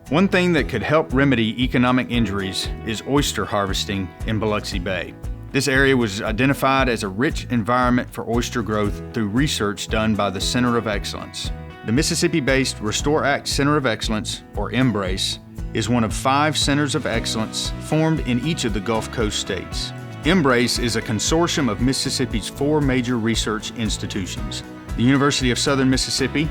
One thing that could help remedy economic injuries is oyster harvesting in Biloxi Bay. This area was identified as a rich environment for oyster growth through research done by the Center of Excellence. The Mississippi-based Restore Act Center of Excellence, or MBRACE, is one of 5 centers of excellence formed in each of the Gulf Coast states. MBRACE is a consortium of Mississippi's 4 major research institutions: the University of Southern Mississippi,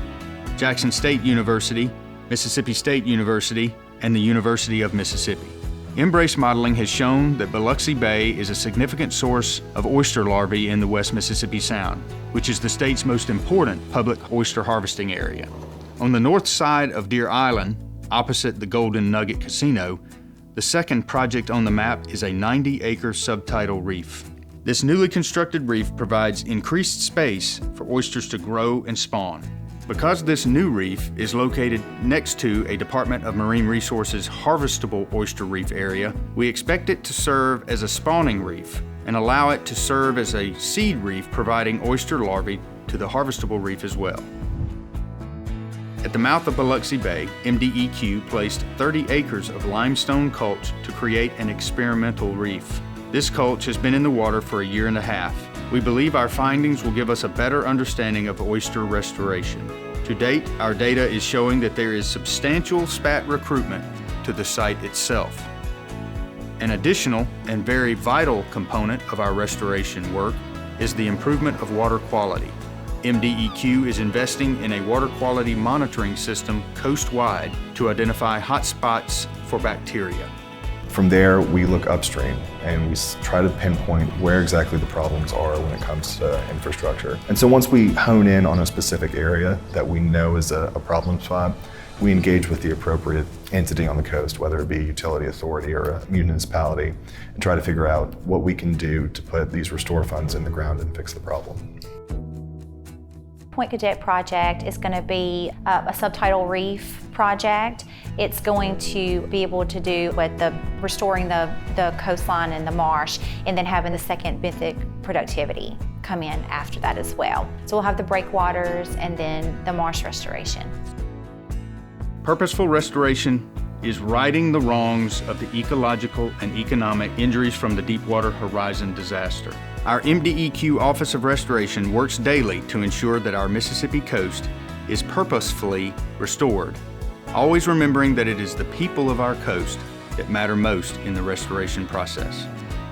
Jackson State University, Mississippi State University, and the University of Mississippi. MBRACE modeling has shown that Biloxi Bay is a significant source of oyster larvae in the West Mississippi Sound, which is the state's most important public oyster harvesting area. On the north side of Deer Island, opposite the Golden Nugget Casino, the second project on the map is a 90-acre subtidal reef. This newly constructed reef provides increased space for oysters to grow and spawn. Because this new reef is located next to a Department of Marine Resources harvestable oyster reef area, we expect it to serve as a spawning reef and allow it to serve as a seed reef, providing oyster larvae to the harvestable reef as well. At the mouth of Biloxi Bay, MDEQ placed 30 acres of limestone culch to create an experimental reef. This culch has been in the water for a year and a half. We believe our findings will give us a better understanding of oyster restoration. To date, our data is showing that there is substantial spat recruitment to the site itself. An additional and very vital component of our restoration work is the improvement of water quality. MDEQ is investing in a water quality monitoring system coast-wide to identify hotspots for bacteria. From there, we look upstream and we try to pinpoint where exactly the problems are when it comes to infrastructure. And so once we hone in on a specific area that we know is a problem spot, we engage with the appropriate entity on the coast, whether it be a utility authority or a municipality, and try to figure out what we can do to put these restore funds in the ground and fix the problem. Point Cadet project is going to be a subtidal reef project. It's going to be able to do with restoring the coastline and the marsh, and then having the second benthic productivity come in after that as well. So we'll have the breakwaters and then the marsh restoration. Purposeful restoration is righting the wrongs of the ecological and economic injuries from the Deepwater Horizon disaster. Our MDEQ Office of Restoration works daily to ensure that our Mississippi coast is purposefully restored, always remembering that it is the people of our coast that matter most in the restoration process.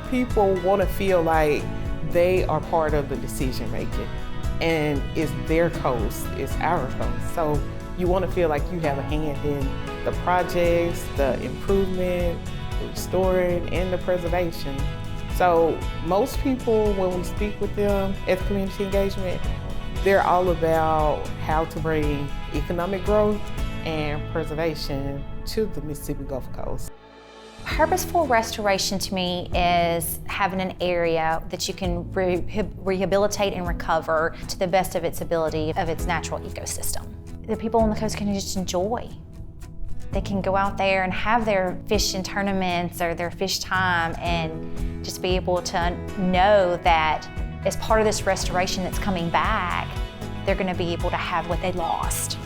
People want to feel like they are part of the decision making, and it's their coast, it's our coast. So you want to feel like you have a hand in the projects, the improvement, the restoring, and the preservation. So most people, when we speak with them at community engagement, they're all about how to bring economic growth and preservation to the Mississippi Gulf Coast. Purposeful restoration to me is having an area that you can rehabilitate and recover to the best of its ability of its natural ecosystem. The people on the coast can just enjoy. They can go out there and have their fishing tournaments or their fish time and just be able to know that as part of this restoration that's coming back, they're going to be able to have what they lost.